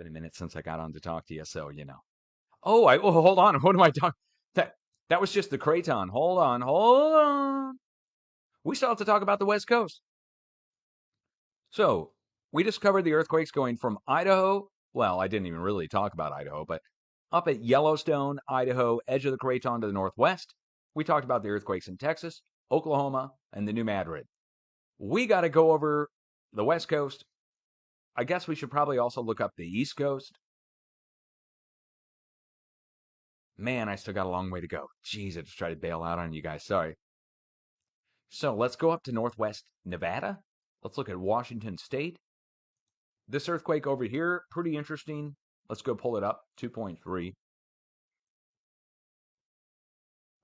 been a minute since I got on to talk to you, so you know. Oh, hold on. What am I talking? That was just the Craton. Hold on. We still have to talk about the West Coast. So we discovered the earthquakes going from Idaho. Well, I didn't even really talk about Idaho, but up at Yellowstone, Idaho, edge of the Craton to the northwest. We talked about the earthquakes in Texas, Oklahoma, and the New Madrid. We got to go over the West Coast. I guess we should probably also look up the East Coast. Man, I still got a long way to go. Jeez, I just tried to bail out on you guys. Sorry. So let's go up to northwest Nevada. Let's look at Washington State. This earthquake over here, pretty interesting. Let's go pull it up. 2.3.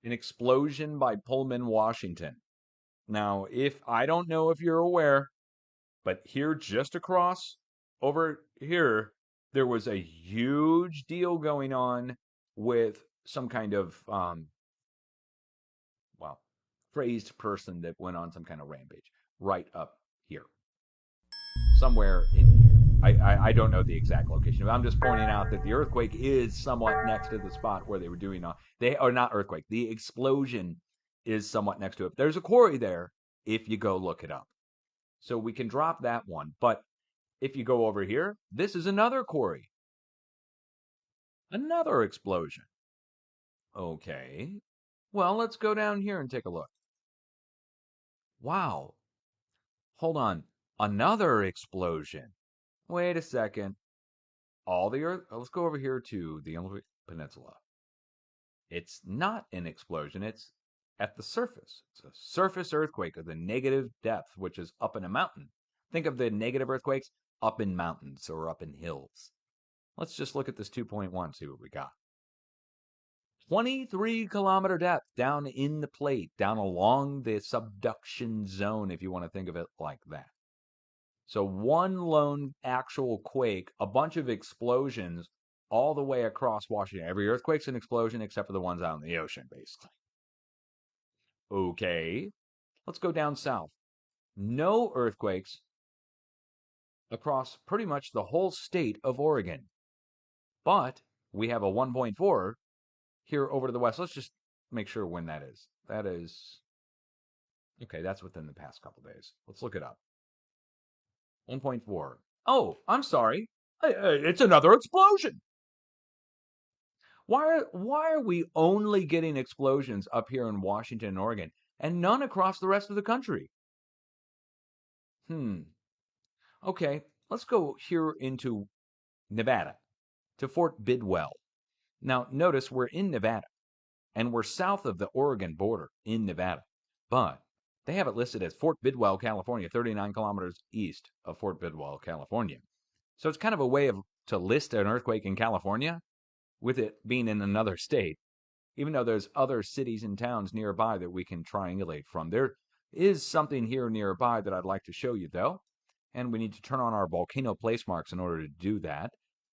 An explosion by Pullman, Washington. Now, I don't know if you're aware, but here just across over here, there was a huge deal going on with some kind of, crazed person that went on some kind of rampage right up here. Somewhere in here. I don't know the exact location, but I'm just pointing out that the earthquake is somewhat next to the spot where they were doing they are not earthquake. The explosion is somewhat next to it. There's a quarry there if you go look it up. So we can drop that one. But if you go over here, this is another quarry. Another explosion. Okay. Well, let's go down here and take a look. Wow. Hold on. Another explosion. Wait a second. All the earth. Let's go over here to the Olympic Peninsula. It's not an explosion. It's at the surface. It's a surface earthquake of the negative depth, which is up in a mountain. Think of the negative earthquakes up in mountains or up in hills. Let's just look at this 2.1, see what we got. 23-kilometer depth down in the plate, down along the subduction zone, if you want to think of it like that. So one lone actual quake, a bunch of explosions all the way across Washington. Every earthquake's an explosion except for the ones out in the ocean, basically. Okay, let's go down south. No earthquakes across pretty much the whole state of Oregon. But we have a 1.4 here over to the west. Let's just make sure when that is. That is, okay, that's within the past couple days. Let's look it up. 1.4. Oh, I'm sorry. It's another explosion. Why are we only getting explosions up here in Washington and Oregon and none across the rest of the country? Okay, let's go here into Nevada to Fort Bidwell. Now, notice we're in Nevada and we're south of the Oregon border in Nevada, but they have it listed as Fort Bidwell, California, 39 kilometers east of Fort Bidwell, California. So it's kind of a way to list an earthquake in California with it being in another state, even though there's other cities and towns nearby that we can triangulate from. There is something here nearby that I'd like to show you, though, and we need to turn on our volcano place marks in order to do that.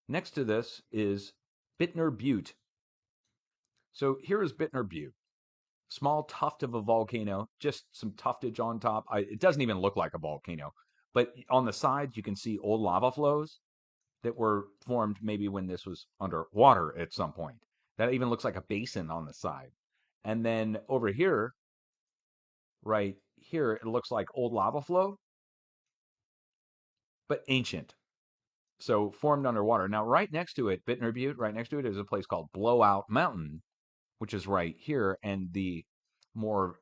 Next to this is Bittner Butte. So here is Bittner Butte. Small tuft of a volcano, just some tuftage on top. It doesn't even look like a volcano, but on the sides you can see old lava flows that were formed maybe when this was underwater at some point. That even looks like a basin on the side. And then over here, right here, it looks like old lava flow, but ancient. So formed underwater. Now, right next to it, Bittner Butte, right next to it is a place called Blowout Mountain, which is right here. And the more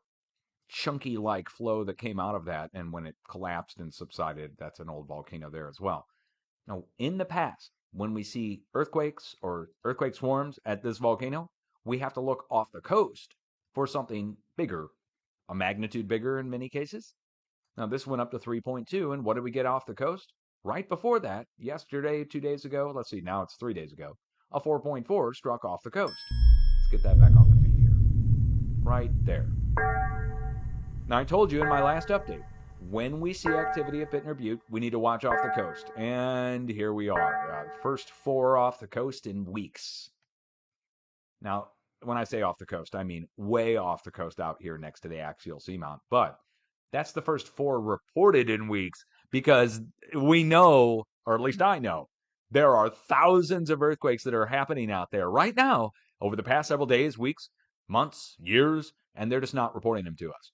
chunky like flow that came out of that, and when it collapsed and subsided, that's an old volcano there as well. Now, in the past, when we see earthquakes or earthquake swarms at this volcano, we have to look off the coast for something bigger, a magnitude bigger in many cases. Now, this went up to 3.2, and what did we get off the coast? Right before that, yesterday, 2 days ago, let's see, now it's 3 days ago, a 4.4 struck off the coast. Let's get that back on the feed here. Right there. Now, I told you in my last update, when we see activity at Bittner Butte, we need to watch off the coast. And here we are. First 4 off the coast in weeks. Now, when I say off the coast, I mean way off the coast out here next to the axial seamount. But that's the first 4 reported in weeks because we know, or at least I know, There are thousands of earthquakes that are happening out there right now over the past several days, weeks, months, years, and they're just not reporting them to us.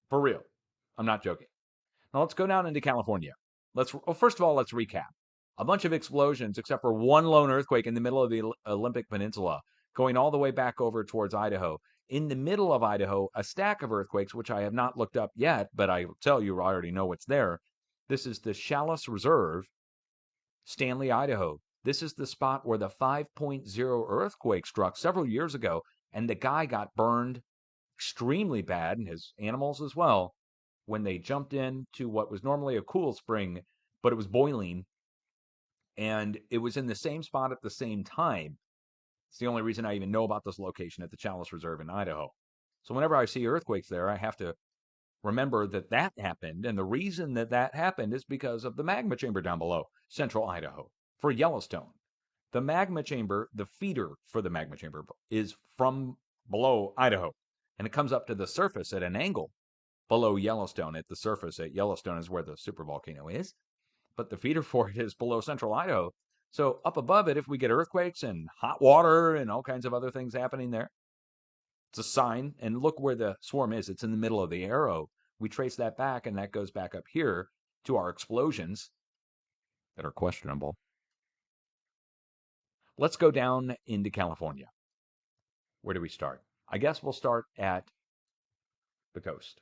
For real. I'm not joking. Now let's go down into California. First of all, let's recap. A bunch of explosions, except for one lone earthquake in the middle of the Olympic Peninsula, going all the way back over towards Idaho. In the middle of Idaho, a stack of earthquakes, which I have not looked up yet, but I will tell you, I already know what's there. This is the Challis Reserve, Stanley, Idaho. This is the spot where the 5.0 earthquake struck several years ago, and the guy got burned extremely bad, and his animals as well, when they jumped into what was normally a cool spring, but it was boiling, and it was in the same spot at the same time. It's the only reason I even know about this location at the Challis Reserve in Idaho. So whenever I see earthquakes there, I have to remember that that happened, and the reason that that happened is because of the magma chamber down below, central Idaho, for Yellowstone. The magma chamber, the feeder for the magma chamber, is from below Idaho, and it comes up to the surface at an angle below Yellowstone. At the surface at Yellowstone is where the supervolcano is, but the feeder for it is below central Idaho. So up above it, if we get earthquakes and hot water and all kinds of other things happening there, it's a sign. And look where the swarm is. It's in the middle of the arrow. We trace that back, and that goes back up here to our explosions that are questionable. Let's go down into California. Where do we start? I guess we'll start at the coast.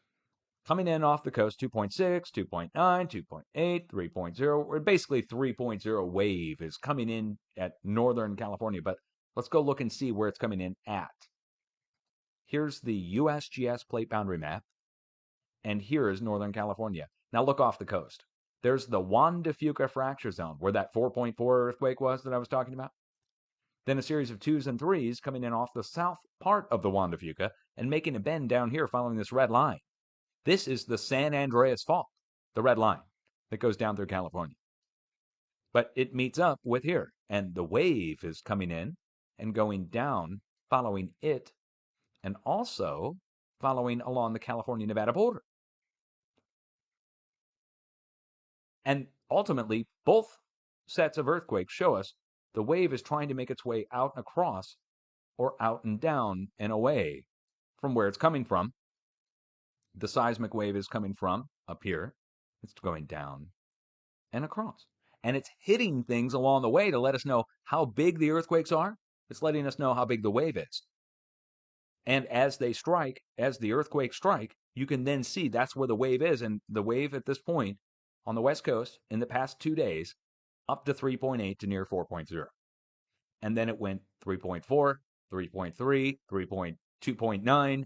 Coming in off the coast, 2.6, 2.9, 2.8, 3.0, basically 3.0 wave is coming in at Northern California, but let's go look and see where it's coming in at. Here's the USGS plate boundary map, and here is Northern California. Now look off the coast. There's the Juan de Fuca fracture zone, where that 4.4 earthquake was that I was talking about. Then a series of 2s and 3s coming in off the south part of the Juan de Fuca and making a bend down here following this red line. This is the San Andreas Fault, the red line that goes down through California. But it meets up with here, and the wave is coming in and going down, following it, and also following along the California-Nevada border. And ultimately, both sets of earthquakes show us the wave is trying to make its way out and across, or out and down and away from where it's coming from. The seismic wave is coming from up here. It's going down and across. And it's hitting things along the way to let us know how big the earthquakes are. It's letting us know how big the wave is. And as they strike, as the earthquakes strike, you can then see that's where the wave is. And the wave at this point on the West Coast in the past 2 days, up to 3.8 to near 4.0. And then it went 3.4, 3.3, 2.9,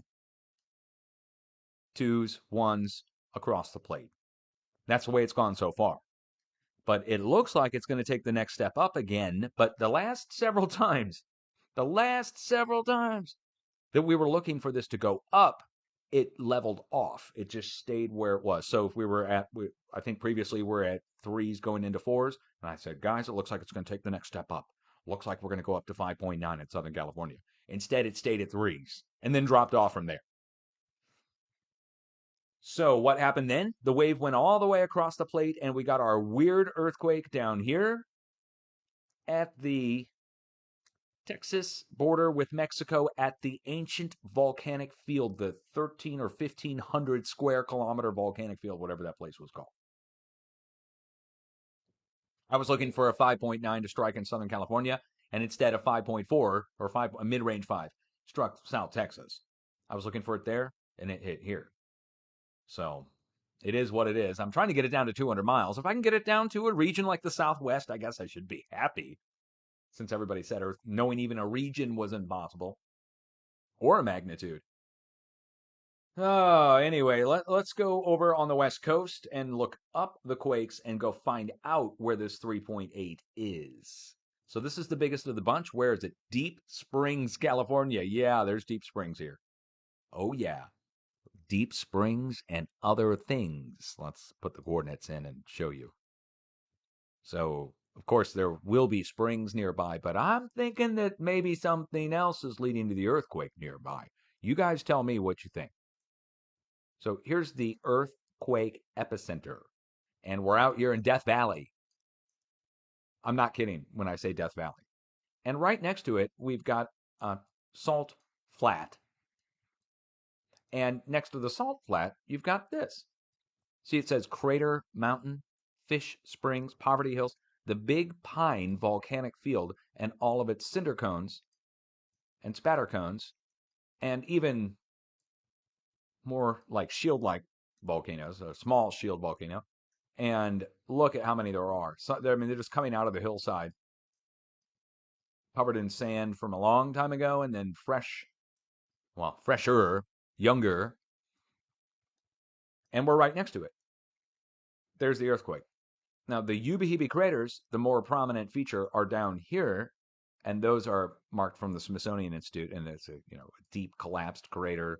2s, 1s across the plate. That's the way it's gone so far. But it looks like it's going to take the next step up again. But the last several times that we were looking for this to go up, it leveled off. It just stayed where it was. So if we were at, I think previously we're at 3s going into 4s. And I said, guys, it looks like it's going to take the next step up. Looks like we're going to go up to 5.9 in Southern California. Instead, it stayed at 3s and then dropped off from there. So what happened then? The wave went all the way across the plate, and we got our weird earthquake down here at the Texas border with Mexico at the ancient volcanic field, the 13 or 1,500 square kilometer volcanic field, whatever that place was called. I was looking for a 5.9 to strike in Southern California, and instead a 5.4 or a mid-range 5 struck South Texas. I was looking for it there, and it hit here. So it is what it is. I'm trying to get it down to 200 miles. If I can get it down to a region like the Southwest, I guess I should be happy. Since everybody said knowing even a region was impossible. Or a magnitude. Oh, anyway, let's go over on the West Coast and look up the quakes and go find out where this 3.8 is. So this is the biggest of the bunch. Where is it? Deep Springs, California. Yeah, there's Deep Springs here. Oh, yeah. Deep Springs and other things. Let's put the coordinates in and show you. So, of course, there will be springs nearby, but I'm thinking that maybe something else is leading to the earthquake nearby. You guys tell me what you think. So here's the earthquake epicenter, and we're out here in Death Valley. I'm not kidding when I say Death Valley. And right next to it, we've got Salt Flat. And next to the Salt Flat, you've got this. See, it says Crater Mountain, Fish Springs, Poverty Hills, the Big Pine Volcanic Field, and all of its cinder cones and spatter cones, and even more like shield-like volcanoes, a small shield volcano. And look at how many there are. So, they're just coming out of the hillside, covered in sand from a long time ago, and then fresher, younger, and we're right next to it. There's the earthquake. Now, the Ubehebe craters, the more prominent feature, are down here, and those are marked from the Smithsonian Institute, and it's a deep collapsed crater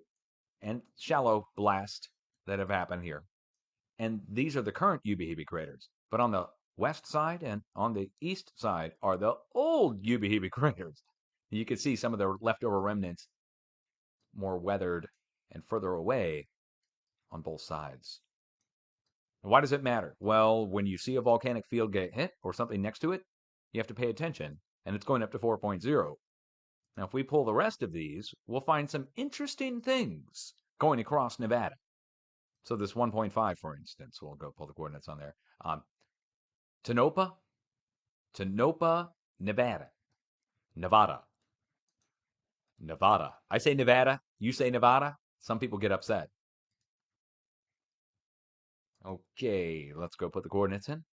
and shallow blast that have happened here. And these are the current Ubehebe craters. But on the west side and on the east side are the old Ubehebe craters. You can see some of the leftover remnants, more weathered and further away on both sides. Why does it matter? Well, when you see a volcanic field get hit or something next to it, you have to pay attention, and it's going up to 4.0. Now, if we pull the rest of these, we'll find some interesting things going across Nevada. So this 1.5, for instance, we'll go pull the coordinates on there. Tonopah, Nevada. I say Nevada, you say Nevada. Some people get upset. Okay, let's go put the coordinates in.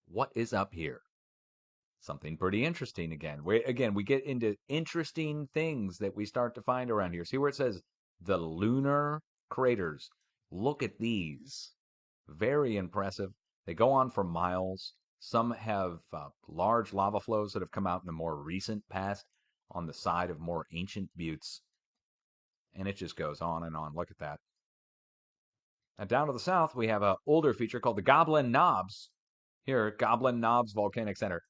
What is up here? Something pretty interesting again. We get into interesting things that we start to find around here. See where it says the lunar craters. Look at these. Very impressive. They go on for miles. Some have large lava flows that have come out in the more recent past on the side of more ancient buttes. And it just goes on and on. Look at that. And down to the south, we have an older feature called the Goblin Knobs. Here, Goblin Knobs Volcanic Center.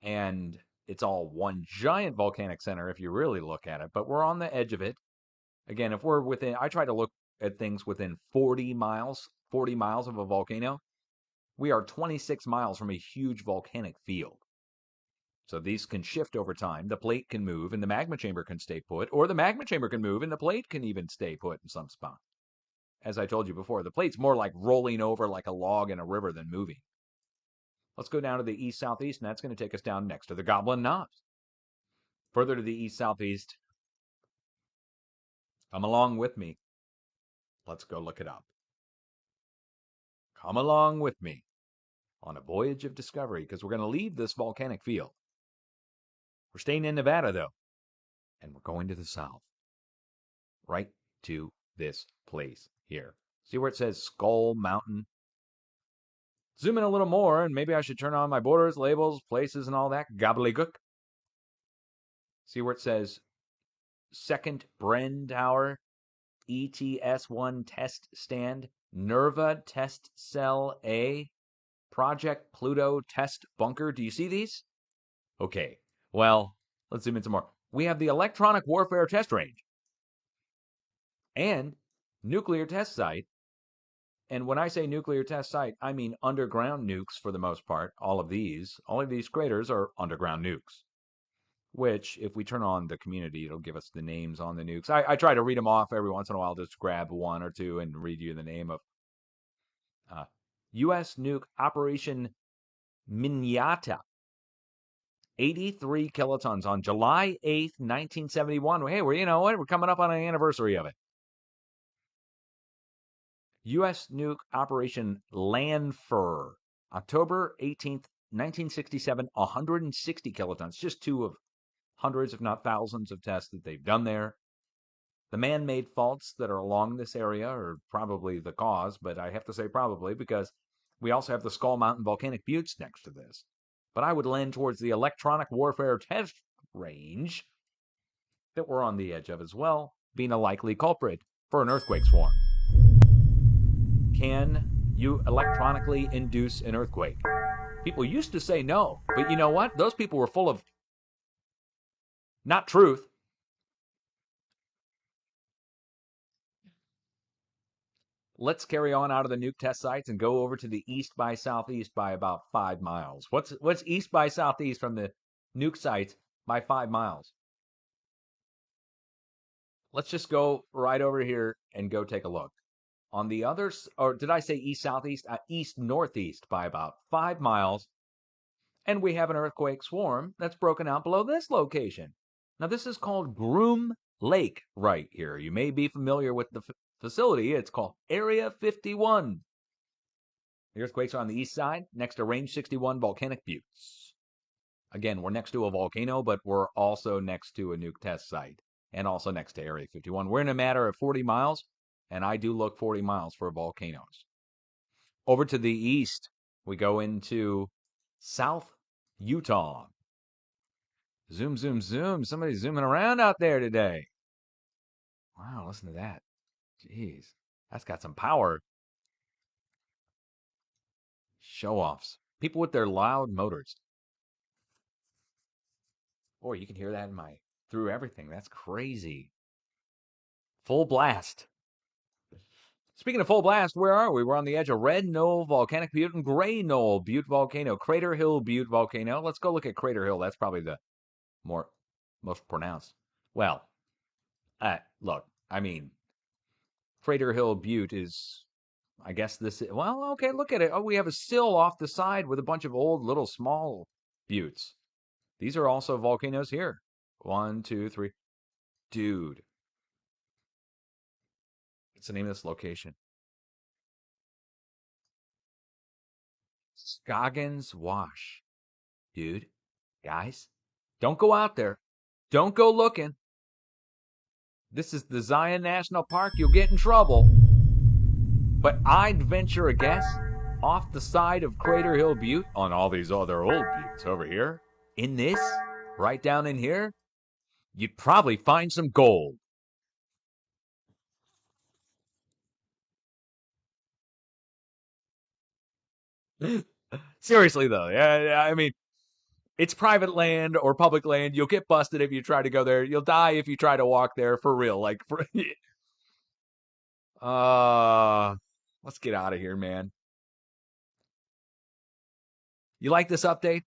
And it's all one giant volcanic center if you really look at it, but we're on the edge of it. Again, if we're within, I try to look at things within 40 miles of a volcano. We are 26 miles from a huge volcanic field. So these can shift over time. The plate can move and the magma chamber can stay put, or the magma chamber can move and the plate can even stay put in some spot. As I told you before, the plate's more like rolling over like a log in a river than moving. Let's go down to the east-southeast, and that's going to take us down next to the Goblin Knobs. Further to the east-southeast, come along with me. Let's go look it up. Come along with me on a voyage of discovery, because we're going to leave this volcanic field. We're staying in Nevada, though, and we're going to the south, right to this place here. See where it says Skull Mountain? Zoom in a little more, and maybe I should turn on my borders, labels, places, and all that gobbledygook. See where it says Second Bren Tower, ETS-1 Test Stand, NERVA Test Cell A, Project Pluto Test Bunker. Do you see these? Okay, well, let's zoom in some more. We have the Electronic Warfare Test Range and Nuclear Test Site. And when I say nuclear test site, I mean underground nukes for the most part. All of these craters are underground nukes. Which, if we turn on the community, it'll give us the names on the nukes. I try to read them off every once in a while, just grab one or two and read you the name of U.S. nuke Operation Minata. 83 kilotons on July 8th, 1971. Hey, we're coming up on an anniversary of it. U.S. nuke Operation Lanfur, October 18th, 1967, 160 kilotons. Just two of hundreds, if not thousands, of tests that they've done there. The man-made faults that are along this area are probably the cause, but I have to say probably because we also have the Skull Mountain volcanic buttes next to this. But I would lean towards the Electronic Warfare Test Range that we're on the edge of as well, being a likely culprit for an earthquake swarm. Can you electronically induce an earthquake? People used to say no, but you know what? Those people were full of not truth. Let's carry on out of the nuke test sites and go over to the east by southeast by about 5 miles. What's east by southeast from the nuke sites by 5 miles? Let's just go right over here and go take a look. On the others, or did I say east southeast? East northeast by about 5 miles. And we have an earthquake swarm that's broken out below this location. Now, this is called Groom Lake right here. You may be familiar with the facility. It's called Area 51. The earthquakes are on the east side, next to Range 61 volcanic buttes. Again, we're next to a volcano, but we're also next to a nuke test site and also next to Area 51. We're in a matter of 40 miles, and I do look 40 miles for volcanoes. Over to the east, we go into South Utah. Zoom, zoom, zoom. Somebody's zooming around out there today. Wow, listen to that. Jeez, that's got some power. Show-offs. People with their loud motors. Boy, you can hear that through everything. That's crazy. Full blast. Speaking of full blast, where are we? We're on the edge of Red Knoll Volcanic Butte and Gray Knoll Butte Volcano. Crater Hill Butte Volcano. Let's go look at Crater Hill. That's probably the most pronounced. Well, look, I mean, Crater Hill Butte is, I guess this is, well, okay, look at it. Oh, we have a sill off the side with a bunch of old little small buttes. These are also volcanoes here. 1, 2, 3. Dude. What's the name of this location? Scoggins Wash. Dude, guys, don't go out there. Don't go looking. This is the Zion National Park. You'll get in trouble. But I'd venture a guess off the side of Crater Hill Butte on all these other old buttes over here. In this, right down in here, you'd probably find some gold. Seriously, though. Yeah, I mean, it's private land or public land. You'll get busted if you try to go there. You'll die if you try to walk there, for real. Let's get out of here, man. You like this update?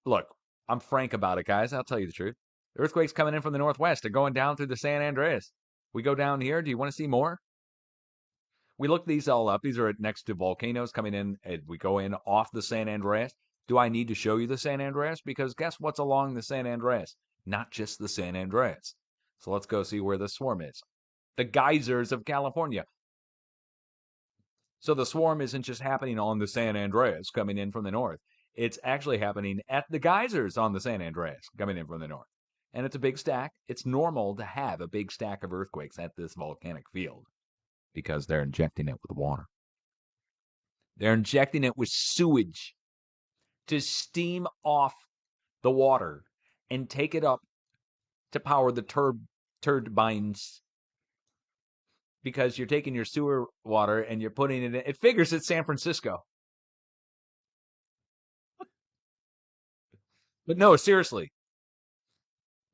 Look, I'm frank about it, guys. I'll tell you the truth. The earthquake's coming in from the northwest. They're going down through the San Andreas. We go down here. Do you want to see more? We looked these all up. These are next to volcanoes coming in. And we go in off the San Andreas. Do I need to show you the San Andreas? Because guess what's along the San Andreas? Not just the San Andreas. So let's go see where the swarm is. The geysers of California. So the swarm isn't just happening on the San Andreas coming in from the north. It's actually happening at the geysers on the San Andreas coming in from the north. And it's a big stack. It's normal to have a big stack of earthquakes at this volcanic field because they're injecting it with water. They're injecting it with sewage to steam off the water and take it up to power the turbines. Because you're taking your sewer water and you're putting it in. It figures it's San Francisco. But no, seriously.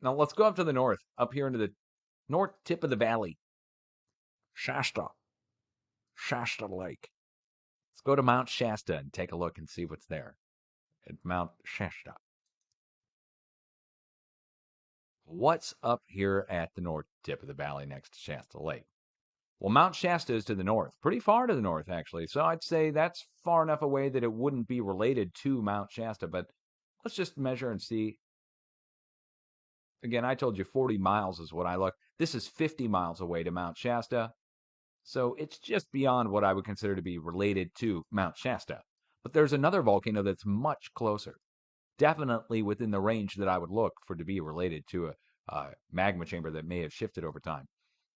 Now let's go up to the north, up here into the north tip of the valley. Shasta Lake. Let's go to Mount Shasta and take a look and see what's there at Mount Shasta. What's up here at the north tip of the valley next to Shasta Lake? Well, Mount Shasta is to the north, pretty far to the north, actually. So I'd say that's far enough away that it wouldn't be related to Mount Shasta. But let's just measure and see. Again, I told you 40 miles is what I look. This is 50 miles away to Mount Shasta. So it's just beyond what I would consider to be related to Mount Shasta. But there's another volcano that's much closer. Definitely within the range that I would look for to be related to a magma chamber that may have shifted over time.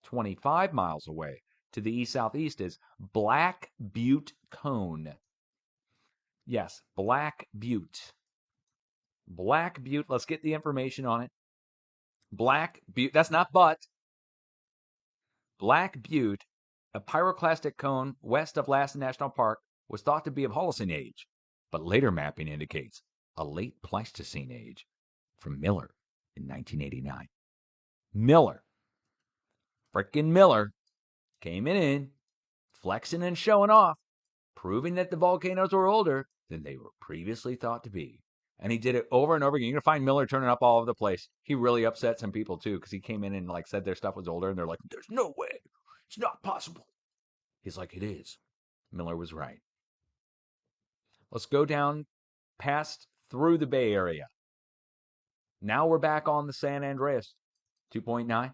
25 miles away to the east-southeast is Black Butte Cone. Yes, Black Butte. Black Butte, let's get the information on it. Black Butte, that's not but. Black Butte, a pyroclastic cone west of Lassen National Park, was thought to be of Holocene age, but later mapping indicates a late Pleistocene age from Miller in 1989. Miller. Frickin' Miller came in flexing and showing off, proving that the volcanoes were older than they were previously thought to be. And he did it over and over again. You're going to find Miller turning up all over the place. He really upset some people, too, because he came in and like said their stuff was older, and they're like, there's no way. It's not possible. He's like, it is. Miller was right. Let's go down past through the Bay Area. Now we're back on the San Andreas. 2.9.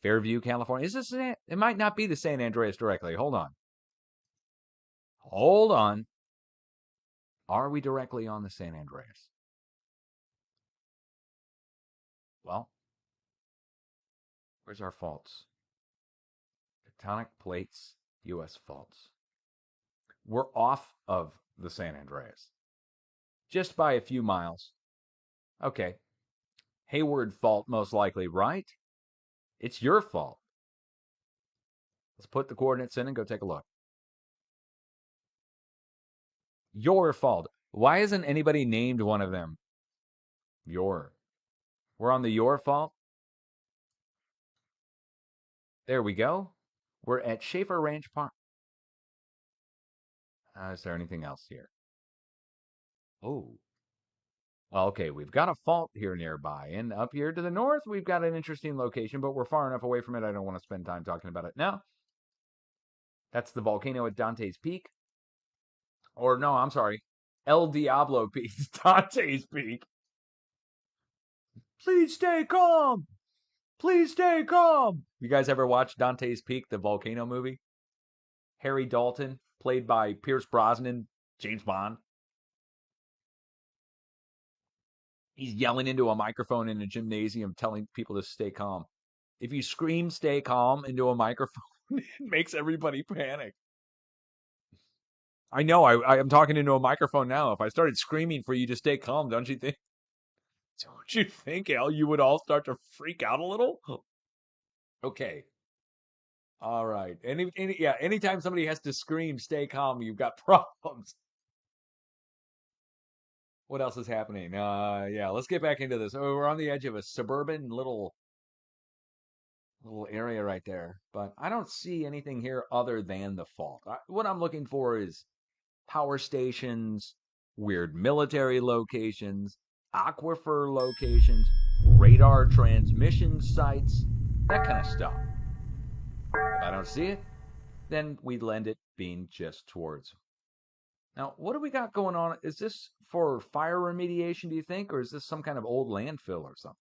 Fairview, California. Is this it? It might not be the San Andreas directly. Hold on. Hold on. Are we directly on the San Andreas? Well, where's our faults? Tectonic plates, U.S. faults. We're off of the San Andreas. Just by a few miles. Okay. Hayward fault, most likely, right? It's your fault. Let's put the coordinates in and go take a look. Your fault. Why isn't anybody named one of them? Your. We're on the your fault. There we go. We're at Schaefer Ranch Park. Is there anything else here? Oh. Well, okay, we've got a fault here nearby. And up here to the north, we've got an interesting location, but we're far enough away from it, I don't want to spend time talking about it now. That's the volcano at Dante's Peak. Or no, I'm sorry. El Diablo Peak. Dante's Peak. Please stay calm. Please stay calm. You guys ever watch Dante's Peak, the volcano movie? Harry Dalton, played by Pierce Brosnan, James Bond. He's yelling into a microphone in a gymnasium telling people to stay calm. If you scream stay calm into a microphone, it makes everybody panic. I know, I'm talking into a microphone now. If I started screaming for you to stay calm, don't you think? Don't you think, Al, you would all start to freak out a little? Okay. All right. Anytime somebody has to scream, stay calm, you've got problems. What else is happening? Yeah, let's get back into this. Oh, we're on the edge of a suburban little area right there, but I don't see anything here other than the fault. What I'm looking for is power stations, weird military locations, aquifer locations, radar transmission sites, that kind of stuff. If I don't see it, then we lend it being just towards. Now, what do we got going on? Is this for fire remediation, do you think, or is this some kind of old landfill or something?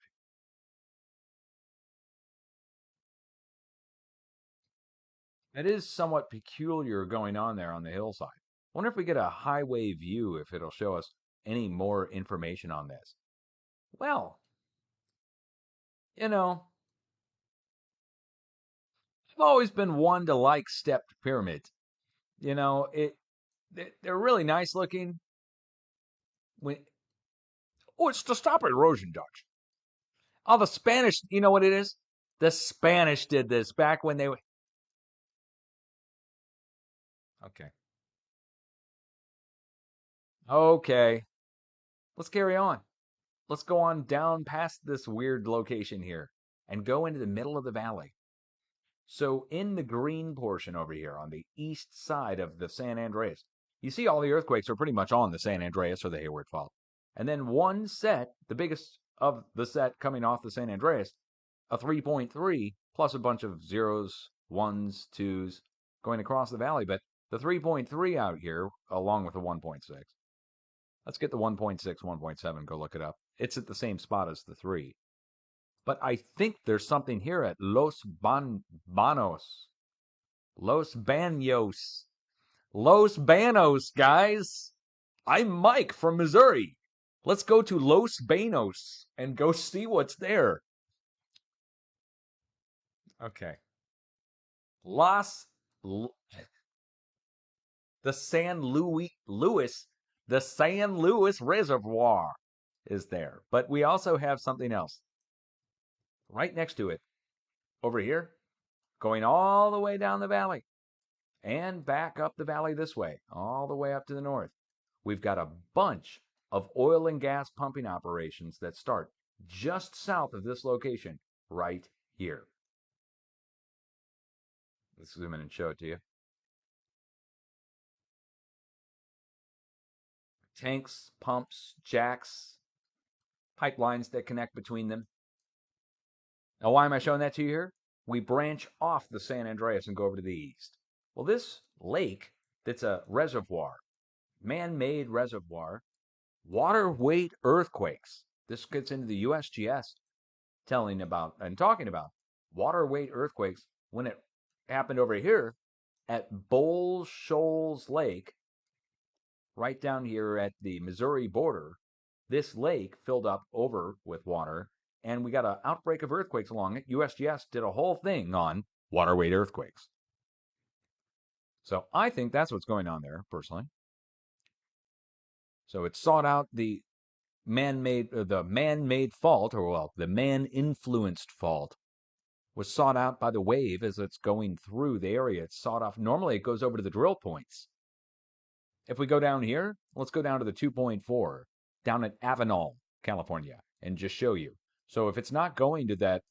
It is somewhat peculiar going on there on the hillside. I wonder if we get a highway view, if it'll show us any more information on this. Well, you know, I've always been one to like stepped pyramids. You know, they're really nice looking. It's to stop erosion, Dutch. Oh, the Spanish, you know what it is? The Spanish did this back when they were. Okay. Okay. Let's carry on. Let's go on down past this weird location here and go into the middle of the valley. So in the green portion over here on the east side of the San Andreas, you see all the earthquakes are pretty much on the San Andreas or the Hayward Fault. And then one set, the biggest of the set coming off the San Andreas, a 3.3 plus a bunch of zeros, ones, twos going across the valley. But the 3.3 out here, along with the 1.6. Let's get the 1.6, 1.7, go look it up. It's at the same spot as the 3. But I think there's something here at Los Banos. Los Banos. Los Banos, guys. I'm Mike from Missouri. Let's go to Los Banos and go see what's there. Okay. The San Luis Reservoir is there. But we also have something else. Right next to it, over here, going all the way down the valley and back up the valley this way, all the way up to the north. We've got a bunch of oil and gas pumping operations that start just south of this location right here. Let's zoom in and show it to you. tanks, pumps, jacks, pipelines that connect between them. Now, why am I showing that to you here? We branch off the San Andreas and go over to the east. Well, this lake that's a reservoir, man-made reservoir, water weight earthquakes. This gets into the USGS telling about and talking about water weight earthquakes when it happened over here at Bull Shoals Lake, right down here at the Missouri border. This lake filled up over with water, and we got an outbreak of earthquakes along it. USGS did a whole thing on water weight earthquakes. So I think that's what's going on there, personally. So it sought out the man-made fault, or well, the man-influenced fault, was sought out by the wave as it's going through the area. It's sought off. Normally, it goes over to the drill points. If we go down here, let's go down to the 2.4, down at Avenal, California, and just show you. So if it's not going to that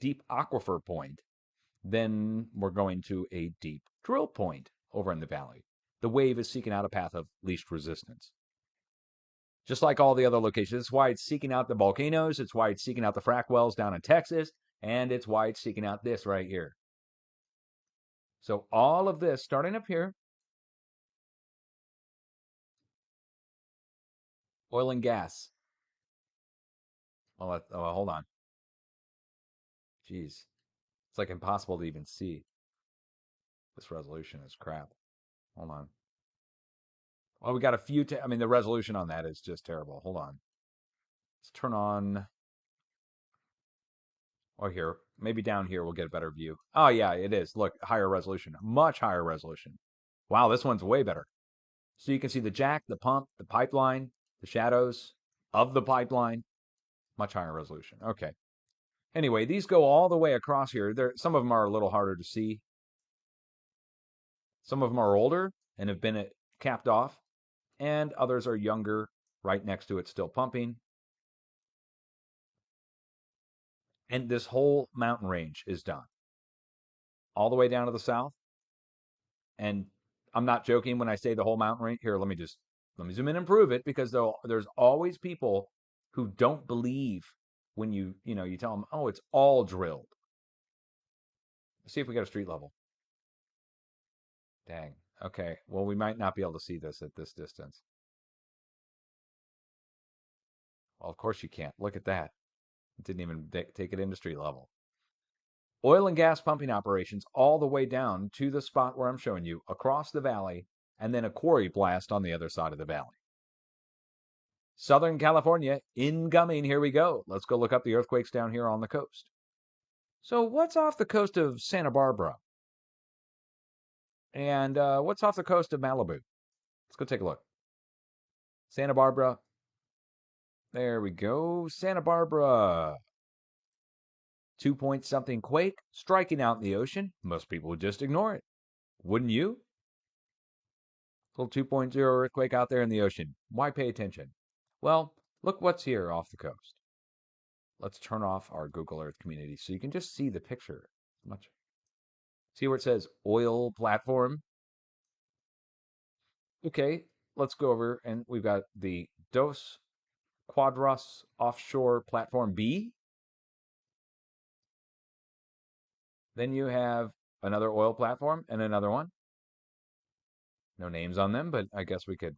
deep aquifer point, then we're going to a deep drill point over in the valley. The wave is seeking out a path of least resistance. Just like all the other locations, it's why it's seeking out the volcanoes, it's why it's seeking out the frac wells down in Texas, and it's why it's seeking out this right here. So all of this, starting up here, oil and gas. Oh, hold on. Jeez. It's like impossible to even see. This resolution is crap. Hold on. Well, we got a few. I mean, the resolution on that is just terrible. Hold on. Let's turn on. Or here. Maybe down here we'll get a better view. Oh, yeah, it is. Look, higher resolution. Much higher resolution. Wow, this one's way better. So you can see the jack, the pump, the pipeline, the shadows of the pipeline. Much higher resolution. Okay. Anyway, these go all the way across here. Some of them are a little harder to see. Some of them are older and have been capped off, and others are younger, right next to it, still pumping. And this whole mountain range is done, all the way down to the south. And I'm not joking when I say the whole mountain range. Here, let me zoom in and prove it, because there's always people who don't believe when you tell them, oh, it's all drilled. Let's see if we got a street level. Dang. Okay. Well, we might not be able to see this at this distance. Well, of course you can't. Look at that. It didn't even take it into street level. Oil and gas pumping operations all the way down to the spot where I'm showing you, across the valley, and then a quarry blast on the other side of the valley. Southern California, incoming. Here we go. Let's go look up the earthquakes down here on the coast. So what's off the coast of Santa Barbara? And what's off the coast of Malibu? Let's go take a look. Santa Barbara. There we go. Santa Barbara. 2 point something quake striking out in the ocean. Most people would just ignore it. Wouldn't you? Little 2.0 earthquake out there in the ocean. Why pay attention? Well, look what's here off the coast. Let's turn off our Google Earth community so you can just see the picture. See where it says oil platform? Okay, let's go over, and we've got the Dos Quadras offshore platform B. Then you have another oil platform and another one. No names on them, but I guess we could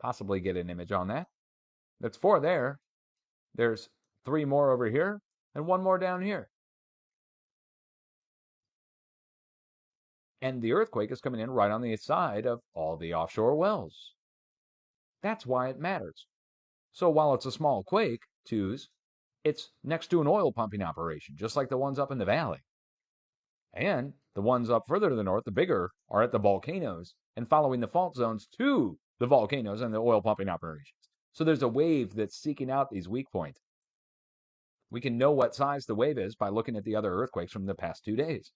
possibly get an image on that. That's 4 there. There's 3 more over here and 1 more down here. And the earthquake is coming in right on the side of all the offshore wells. That's why it matters. So while it's a small quake, twos, it's next to an oil pumping operation, just like the ones up in the valley. And the ones up further to the north, the bigger, are at the volcanoes and following the fault zones to the volcanoes and the oil pumping operations. So there's a wave that's seeking out these weak points. We can know what size the wave is by looking at the other earthquakes from the past 2 days.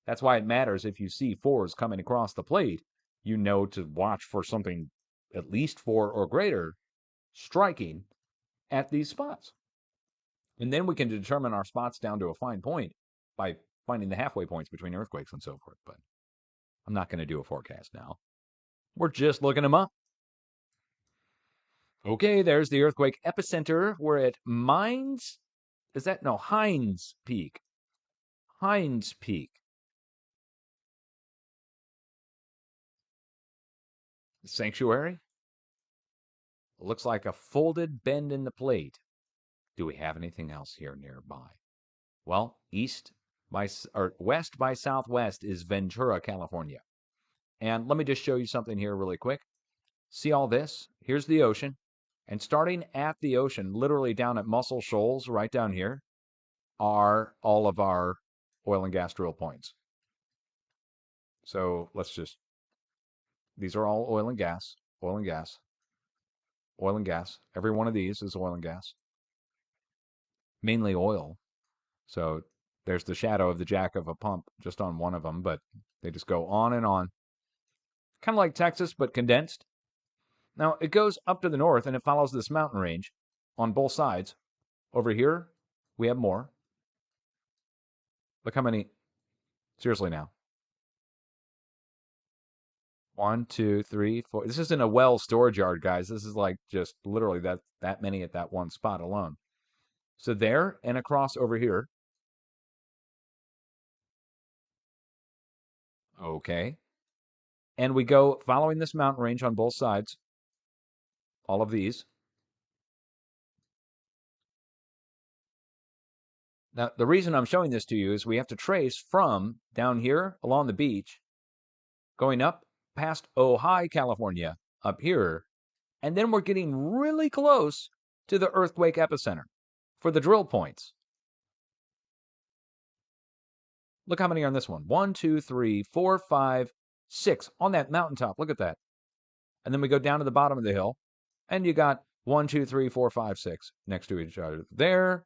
That's why it matters if you see 4s coming across the plate, you know to watch for something at least 4 or greater striking at these spots. And then we can determine our spots down to a fine point by finding the halfway points between earthquakes and so forth. But I'm not going to do a forecast now. We're just looking them up. Okay, there's the earthquake epicenter. We're at Hines Peak. Hines Peak. Sanctuary. Looks like a folded bend in the plate. Do we have anything else here nearby? Well, west by southwest is Ventura, California. And let me just show you something here really quick. See all this? Here's the ocean. And starting at the ocean, literally down at Muscle Shoals, right down here, are all of our oil and gas drill points. So these are all oil and gas, oil and gas, oil and gas. Every one of these is oil and gas, mainly oil. So there's the shadow of the jack of a pump just on one of them, but they just go on and on. Kind of like Texas, but condensed. Now, it goes up to the north and it follows this mountain range on both sides. Over here, we have more. Look how many. Seriously now. 1, 2, 3, 4. This isn't a well storage yard, guys. This is like just literally that many at that one spot alone. So there and across over here. Okay. And we go following this mountain range on both sides. All of these. Now, the reason I'm showing this to you is we have to trace from down here along the beach, going up past Ojai, California, up here, and then we're getting really close to the earthquake epicenter for the drill points. Look how many are on this one. 1, 2, 3, 4, 5, 6 on that mountaintop. Look at that. And then we go down to the bottom of the hill, and you got 1, 2, 3, 4, 5, 6 next to each other there.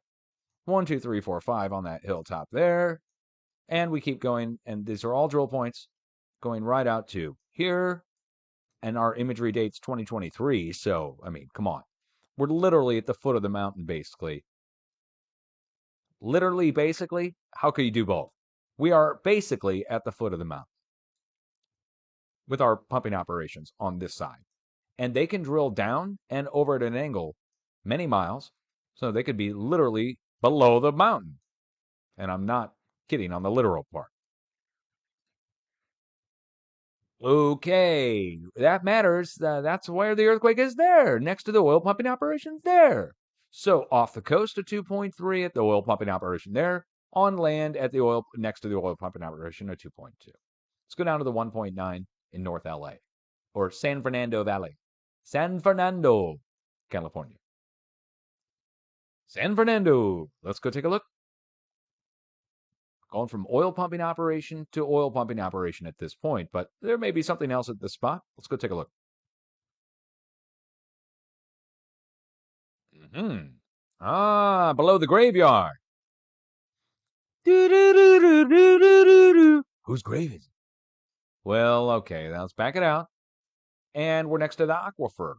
1, 2, 3, 4, 5 on that hilltop there. And we keep going, and these are all drill points going right out to here. And our imagery date's 2023. So, I mean, come on. We're literally at the foot of the mountain, basically. Literally, basically, how could you do both? We are basically at the foot of the mountain with our pumping operations on this side. And they can drill down and over at an angle many miles. So they could be literally below the mountain. And I'm not kidding on the literal part. Okay, that matters. That's where the earthquake is there, next to the oil pumping operation there. So off the coast at 2.3 at the oil pumping operation there, on land at the oil next to the oil pumping operation at 2.2. Let's go down to the 1.9 in North LA or San Fernando Valley. San Fernando, California. San Fernando. Let's go take a look. Going from oil pumping operation to oil pumping operation at this point, but there may be something else at this spot. Let's go take a look. Below the graveyard. Whose grave is it? Well, okay, let's back it out. And we're next to the aquifer.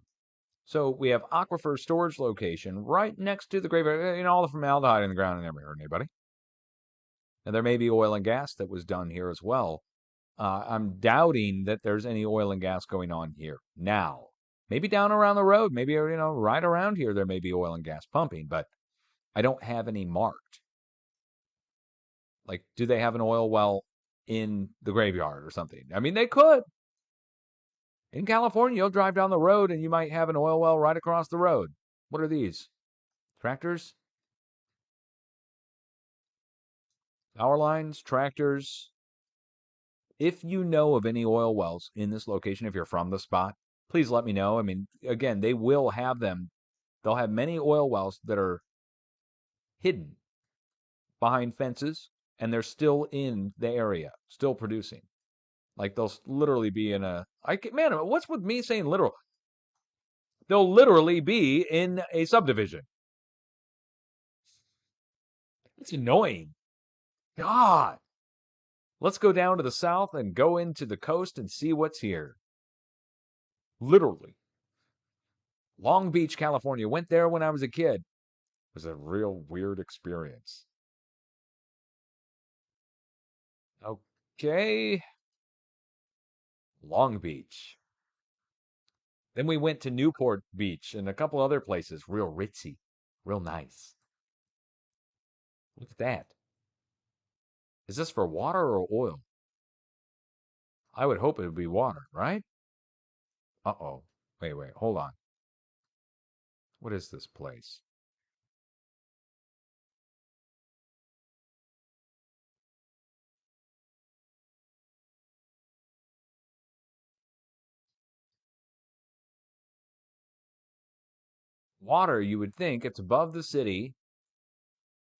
So we have aquifer storage location right next to the graveyard. You know, all the formaldehyde in the ground and everywhere, anybody? And there may be oil and gas that was done here as well. I'm doubting that there's any oil and gas going on here now. Maybe down around the road, maybe, right around here, there may be oil and gas pumping, but I don't have any marked. Like, do they have an oil well in the graveyard or something? I mean, they could. In California, you'll drive down the road and you might have an oil well right across the road. What are these? Tractors? Power lines? Tractors? If you know of any oil wells in this location, if you're from the spot, please let me know. I mean, again, they will have them. They'll have many oil wells that are hidden behind fences and they're still in the area, still producing. Like they'll literally be in man, what's with me saying literal? They'll literally be in a subdivision. It's annoying. God. Let's go down to the south and go into the coast and see what's here. Literally. Long Beach, California. Went there when I was a kid. It was a real weird experience. Okay. Long Beach. Then we went to Newport Beach and a couple other places, real ritzy, real nice. Look at that. Is this for water or oil? I would hope it would be water, right? Uh-oh. Wait, hold on. What is this place? Water, you would think it's above the city.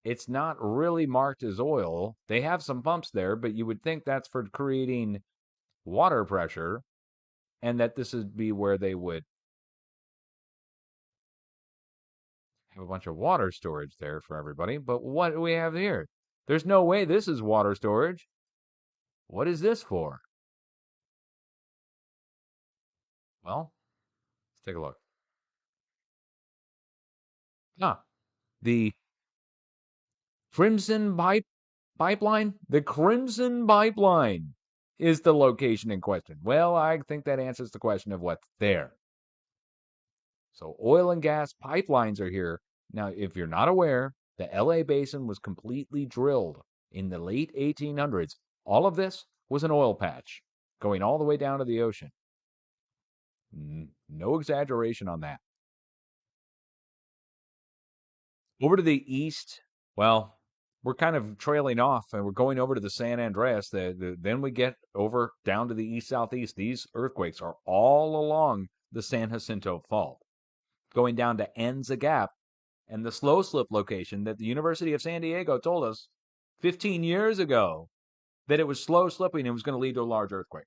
It's not really marked as oil. They have some pumps there, but you would think that's for creating water pressure and that this would be where they would have a bunch of water storage there for everybody. But what do we have here? There's no way this is water storage. What is this for? Well, let's take a look. Ah, the Crimson Pipeline? The Crimson Pipeline is the location in question. Well, I think that answers the question of what's there. So oil and gas pipelines are here. Now, if you're not aware, the LA basin was completely drilled in the late 1800s. All of this was an oil patch going all the way down to the ocean. No exaggeration on that. Over to the east, well, we're kind of trailing off and we're going over to the San Andreas. Then we get over down to the east southeast. These earthquakes are all along the San Jacinto Fault, going down to Anza Gap and the slow slip location that the University of San Diego told us 15 years ago that it was slow slipping and was going to lead to a large earthquake.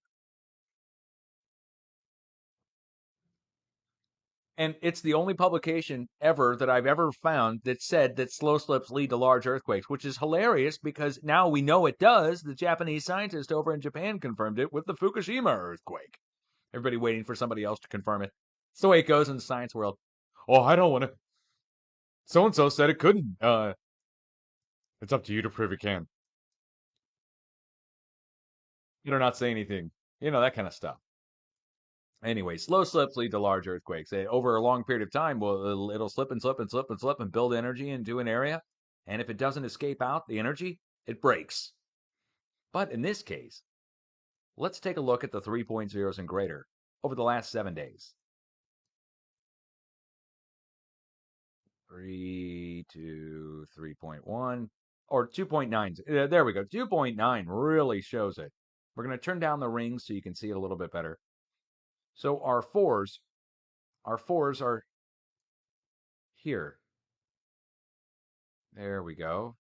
And it's the only publication ever that I've ever found that said that slow slips lead to large earthquakes, which is hilarious because now we know it does. The Japanese scientist over in Japan confirmed it with the Fukushima earthquake. Everybody waiting for somebody else to confirm it. It's the way it goes in the science world. Oh, I don't want to. So and so said it couldn't. It's up to you to prove it can. You do not say anything. You know, that kind of stuff. Anyway, slow slips lead to large earthquakes. Over a long period of time, well, it'll slip and slip and slip and slip and build energy into an area. And if it doesn't escape out the energy, it breaks. But in this case, let's take a look at the 3.0s and greater over the last 7 days. 3 to 3.1 or 2.9. There we go. 2.9 really shows it. We're going to turn down the rings so you can see it a little bit better. So our fours are here. There we go.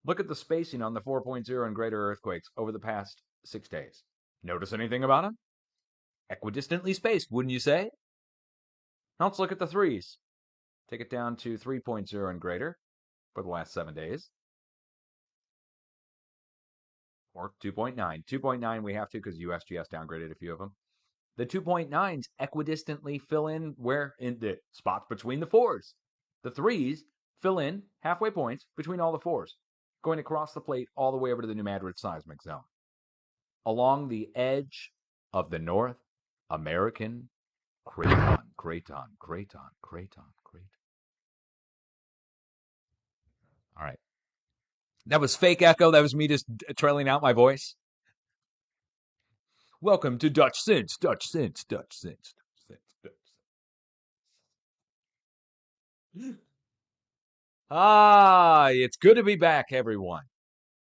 Look at the spacing on the 4.0 and greater earthquakes over the past 6 days. Notice anything about them? Equidistantly spaced, wouldn't you say? Now let's look at the threes. Take it down to 3.0 and greater for the last 7 days. Or 2.9. 2.9 we have to because USGS downgraded a few of them. The 2.9s equidistantly fill in where in the spots between the fours. The threes fill in halfway points between all the fours, going across the plate all the way over to the New Madrid seismic zone. Along the edge of the North American Craton. All right. That was fake echo. That was me just trailing out my voice. Welcome to Dutch Sense. Ah, it's good to be back, everyone.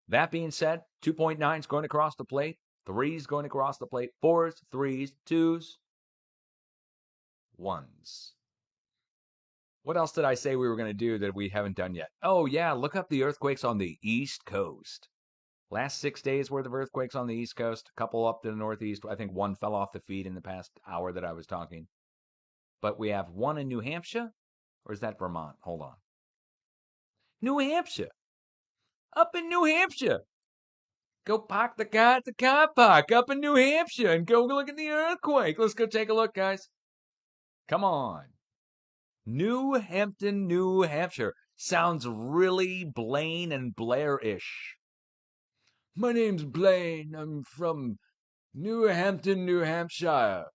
That being said, 2.9 is going across the plate, 3 is going across the plate, 4s, 3s, 2s, 1s. What else did I say we were going to do that we haven't done yet? Oh, yeah, look up the earthquakes on the East Coast. Last 6 days worth of earthquakes on the East Coast, a couple up to the Northeast. I think one fell off the feed in the past hour that I was talking. But we have one in New Hampshire, or is that Vermont? Hold on. New Hampshire. Up in New Hampshire. Go park the car at the car park up in New Hampshire and go look at the earthquake. Let's go take a look, guys. Come on. New Hampton, New Hampshire. Sounds really Blaine and Blair-ish. My name's Blaine. I'm from New Hampton, New Hampshire.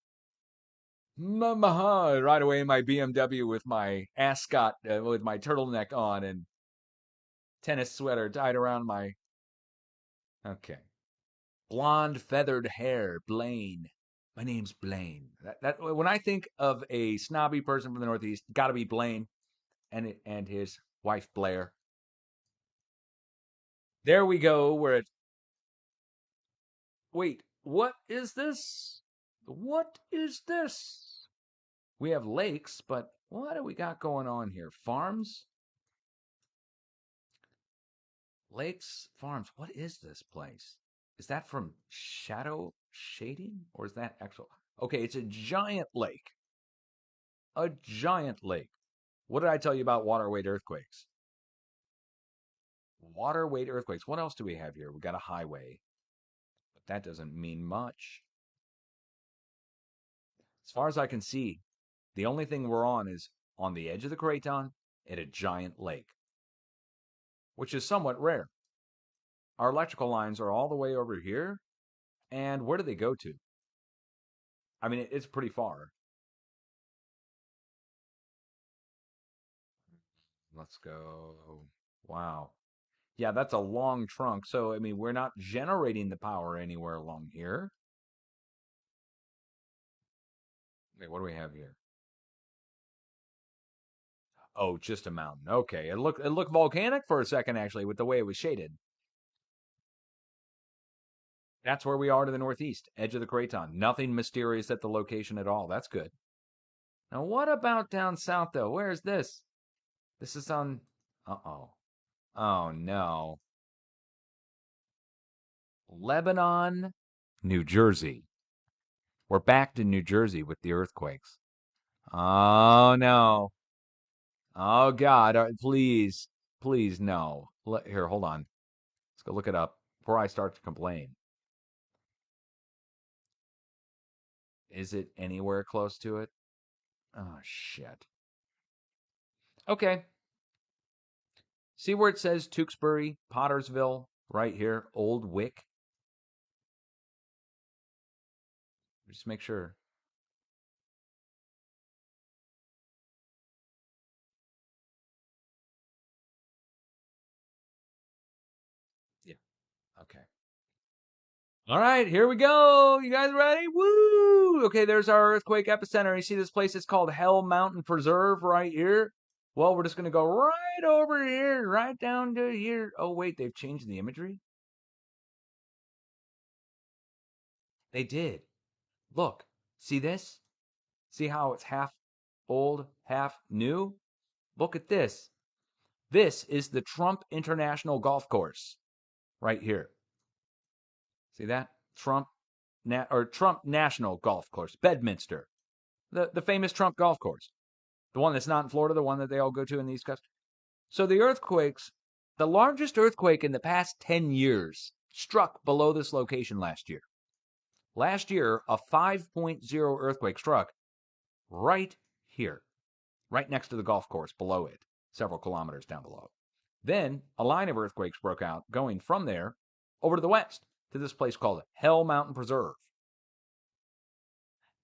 right away in my BMW with my ascot, with my turtleneck on and tennis sweater tied around my. Okay. Blonde feathered hair, Blaine. My name's Blaine. That when I think of a snobby person from the Northeast, got to be Blaine and his wife Blair. There we go. Wait, what is this? What is this? We have lakes, but what do we got going on here? Farms? Lakes, farms. What is this place? Is that from shadow shading or is that actual? Okay, it's a giant lake. A giant lake. What did I tell you about water weight earthquakes? Water weight earthquakes. What else do we have here? We got a highway, but that doesn't mean much. As far as I can see, the only thing we're on is on the edge of the craton at a giant lake, which is somewhat rare. Our electrical lines are all the way over here, and where do they go to? I mean, it's pretty far. Let's go. Wow. Yeah, that's a long trunk. So, I mean, we're not generating the power anywhere along here. Wait, what do we have here? Oh, just a mountain. Okay. It looked volcanic for a second actually with the way it was shaded. That's where we are to the northeast, edge of the craton. Nothing mysterious at the location at all. That's good. Now, what about down south though? Where's this? This is on Uh-oh. Oh no. Lebanon, New Jersey. We're back to New Jersey with the earthquakes. Oh no. Oh God. Please. Please no. Here, hold on. Let's go look it up before I start to complain. Is it anywhere close to it? Oh, shit. Okay. See where it says Tewksbury, Pottersville, right here, Old Wick? Just make sure. Yeah. Okay. All right, here we go. You guys ready? Woo! Okay, there's our earthquake epicenter. You see this place? It's called Hell Mountain Preserve right here. Well, we're just going to go right over here, right down to here. Oh, wait, they've changed the imagery? They did. Look, see this? See how it's half old, half new? Look at this. This is the Trump International Golf Course right here. See that? Trump National Golf Course, Bedminster. The famous Trump golf course. The one that's not in Florida, the one that they all go to in the East Coast. So the earthquakes, the largest earthquake in the past 10 years struck below this location last year. Last year, a 5.0 earthquake struck right here, right next to the golf course below it, several kilometers down below. Then a line of earthquakes broke out, going from there over to the west to this place called Hell Mountain Preserve.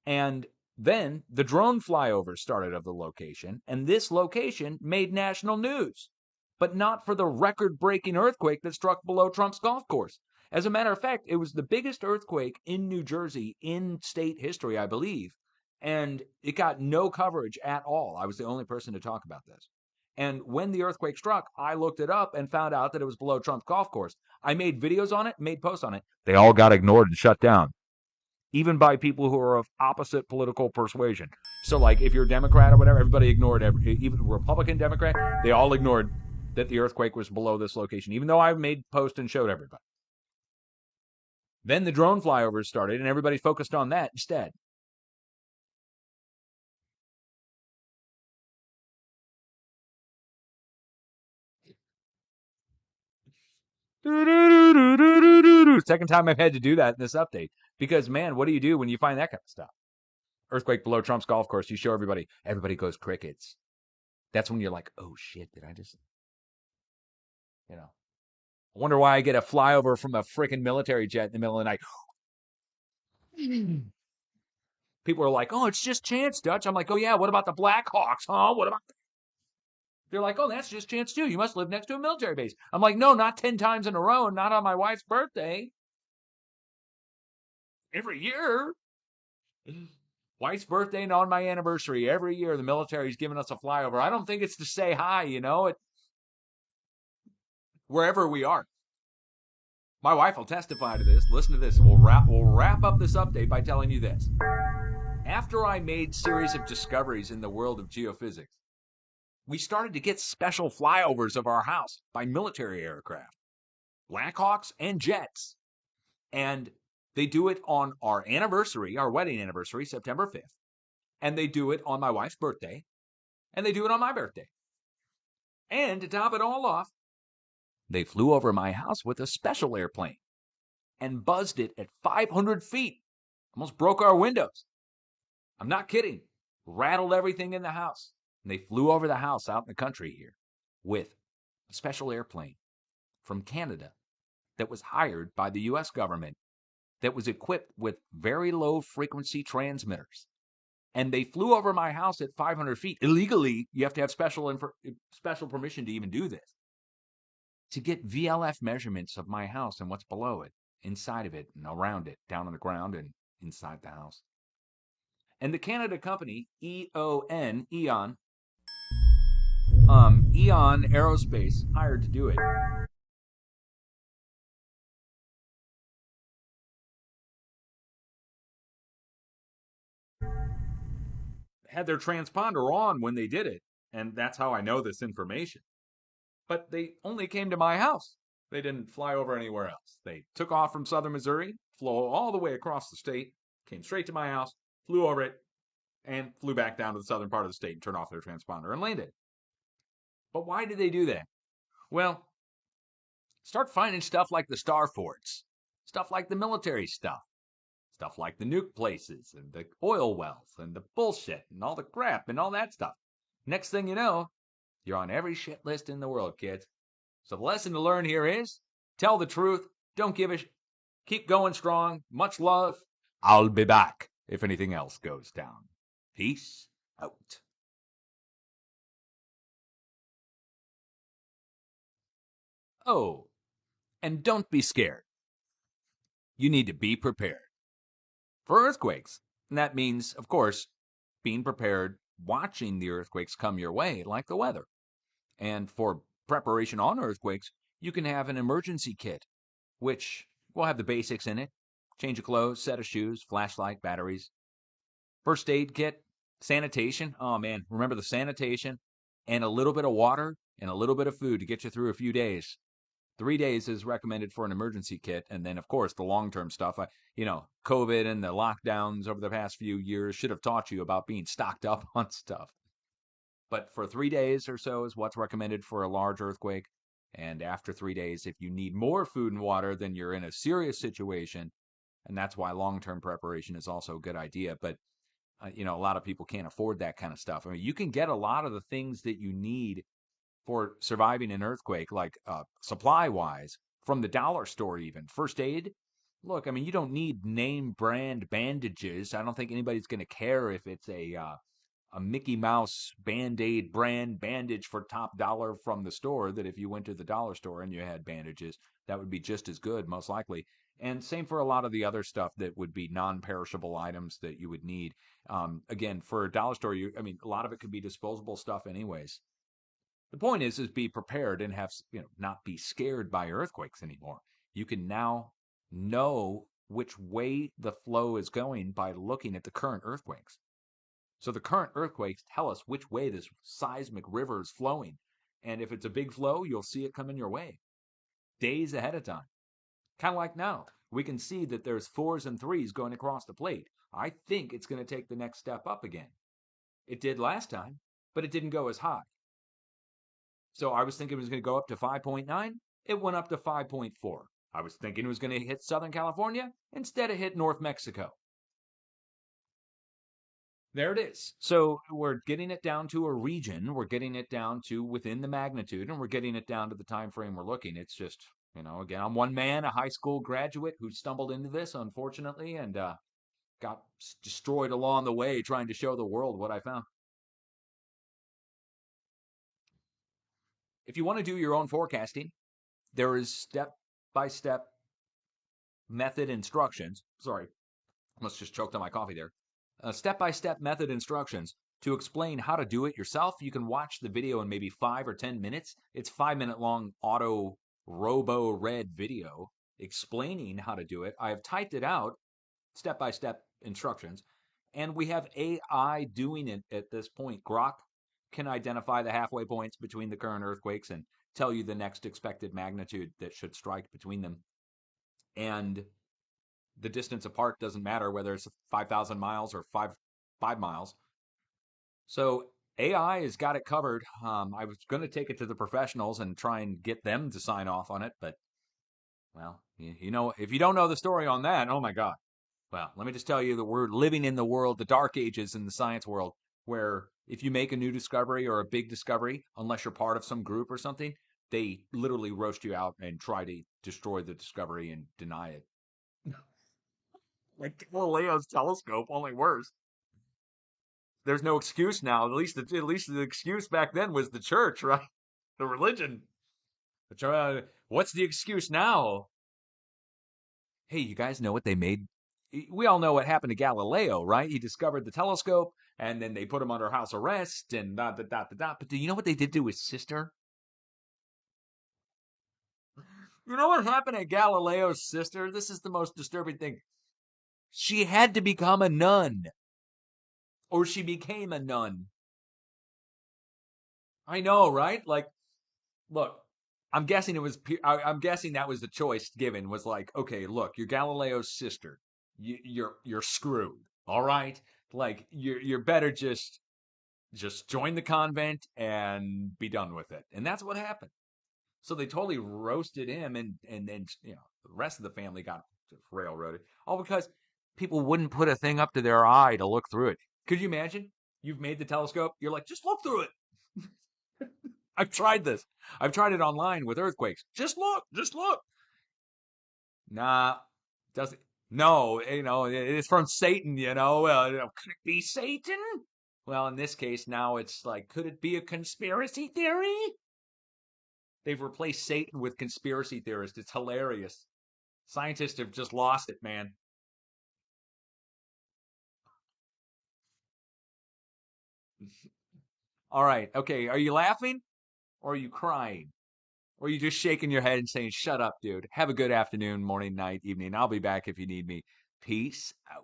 And then the drone flyovers started of the location, and this location made national news, but not for the record breaking earthquake that struck below Trump's golf course. As a matter of fact, it was the biggest earthquake in New Jersey in state history, I believe, and it got no coverage at all. I was the only person to talk about this. And when the earthquake struck, I looked it up and found out that it was below Trump's golf course. I made videos on it, made posts on it. They all got ignored and shut down, even by people who are of opposite political persuasion. So, like, if you're a Democrat or whatever, everybody ignored even Republican, Democrat, they all ignored that the earthquake was below this location, even though I made posts and showed everybody. Then the drone flyovers started, and everybody focused on that instead. Second time I've had to do that in this update. Because, man, what do you do when you find that kind of stuff? Earthquake below Trump's golf course. You show everybody goes crickets. That's when you're like, oh shit, did I just, you know? I wonder why I get a flyover from a freaking military jet in the middle of the night. People are like, oh, it's just chance, Dutch. I'm like, oh, yeah, what about the Blackhawks, huh? What about. They're like, oh, that's just chance, too. You must live next to a military base. I'm like, no, not 10 times in a row, not on my wife's birthday. Every year. Wife's birthday and on my anniversary. Every year, the military's giving us a flyover. I don't think it's to say hi, wherever we are. My wife will testify to this. Listen to this. We'll wrap up this update by telling you this. After I made series of discoveries in the world of geophysics, we started to get special flyovers of our house by military aircraft, Blackhawks and jets. And they do it on our anniversary, our wedding anniversary, September 5th. And they do it on my wife's birthday. And they do it on my birthday. And to top it all off, they flew over my house with a special airplane and buzzed it at 500 feet. Almost broke our windows. I'm not kidding. Rattled everything in the house. And they flew over the house out in the country here with a special airplane from Canada that was hired by the U.S. government that was equipped with very low frequency transmitters. And they flew over my house at 500 feet. Illegally, you have to have special permission to even do this. To get VLF measurements of my house and what's below it, inside of it, and around it, down on the ground and inside the house. And the Canada company, Eon Aerospace, hired to do it. Had their transponder on when they did it, and that's how I know this information. But they only came to my house. They didn't fly over anywhere else. They took off from southern Missouri, flew all the way across the state, came straight to my house, flew over it, and flew back down to the southern part of the state and turned off their transponder and landed. But why did they do that? Well, start finding stuff like the star forts, stuff like the military stuff like the nuke places and the oil wells and the bullshit and all the crap and all that stuff. Next thing you know, you're on every shit list in the world, kids. So the lesson to learn here is tell the truth, don't give a keep going strong, much love. I'll be back if anything else goes down. Peace out. Oh, and don't be scared. You need to be prepared for earthquakes. And that means, of course, being prepared, watching the earthquakes come your way, like the weather. And for preparation on earthquakes, you can have an emergency kit, which will have the basics in it. Change of clothes, set of shoes, flashlight, batteries. First aid kit, sanitation. Oh man, remember the sanitation? And a little bit of water and a little bit of food to get you through a few days. 3 days is recommended for an emergency kit. And then, of course, the long-term stuff. COVID and the lockdowns over the past few years should have taught you about being stocked up on stuff. But for 3 days or so is what's recommended for a large earthquake. And after 3 days, if you need more food and water, then you're in a serious situation. And that's why long-term preparation is also a good idea. But, a lot of people can't afford that kind of stuff. I mean, you can get a lot of the things that you need for surviving an earthquake, like supply-wise, from the dollar store even. First aid. Look, I mean, you don't need name brand bandages. I don't think anybody's going to care if it's a Mickey Mouse Band-Aid brand bandage for top dollar from the store, that if you went to the dollar store and you had bandages, that would be just as good, most likely. And same for a lot of the other stuff that would be non-perishable items that you would need. Again, for a dollar store, a lot of it could be disposable stuff anyways. The point is be prepared and have, not be scared by earthquakes anymore. You can now know which way the flow is going by looking at the current earthquakes. So the current earthquakes tell us which way this seismic river is flowing. And if it's a big flow, you'll see it coming your way days ahead of time. Kind of like now. We can see that there's 4s and 3s going across the plate. I think it's going to take the next step up again. It did last time, but it didn't go as high. So I was thinking it was going to go up to 5.9. It went up to 5.4. I was thinking it was going to hit Southern California. Instead, it hit North Mexico. There it is. So we're getting it down to a region. We're getting it down to within the magnitude, and we're getting it down to the time frame we're looking. It's just, again, I'm one man, a high school graduate who stumbled into this, unfortunately, and got destroyed along the way trying to show the world what I found. If you want to do your own forecasting, there is step-by-step method instructions. Sorry, almost just choked on my coffee there. Step-by-step method instructions to explain how to do it yourself. You can watch the video in maybe 5 or 10 minutes. It's 5-minute long auto robo read video explaining how to do it. I've typed it out, step-by-step instructions, and we have AI doing it at this point. Grok can identify the halfway points between the current earthquakes and tell you the next expected magnitude that should strike between them. And the distance apart doesn't matter whether it's 5,000 miles or 5 miles. So AI has got it covered. I was going to take it to the professionals and try and get them to sign off on it, but well, you know, if you don't know the story on that, oh my God. Well, let me just tell you that we're living in the world, the dark ages in the science world, where if you make a new discovery or a big discovery, unless you're part of some group or something, they literally roast you out and try to destroy the discovery and deny it. Like Galileo's telescope, only worse. There's no excuse now. At least the excuse back then was the church, right? The religion. What's the excuse now? Hey, you guys know what they made? We all know what happened to Galileo, right? He discovered the telescope, and then they put him under house arrest, and da da da da da. But do you know what they did to his sister? You know what happened to Galileo's sister? This is the most disturbing thing. She had to become a nun, or she became a nun. I know, right? Like, look, I'm guessing I'm guessing that was the choice given. Was like, okay, look, you're Galileo's sister. You're screwed. All right, like you're better just join the convent and be done with it. And that's what happened. So they totally roasted him, and then the rest of the family got railroaded, all because people wouldn't put a thing up to their eye to look through it. Could you imagine? You've made the telescope. You're like, just look through it. I've tried this. I've tried it online with earthquakes. Just look. Just look. Nah, doesn't. No, it's from Satan. Could it be Satan? Well, in this case, now it's like, could it be a conspiracy theory? They've replaced Satan with conspiracy theorists. It's hilarious. Scientists have just lost it, man. All right. Okay. Are you laughing or are you crying? Or are you just shaking your head and saying, shut up, dude? Have a good afternoon, morning, night, evening. I'll be back if you need me. Peace out.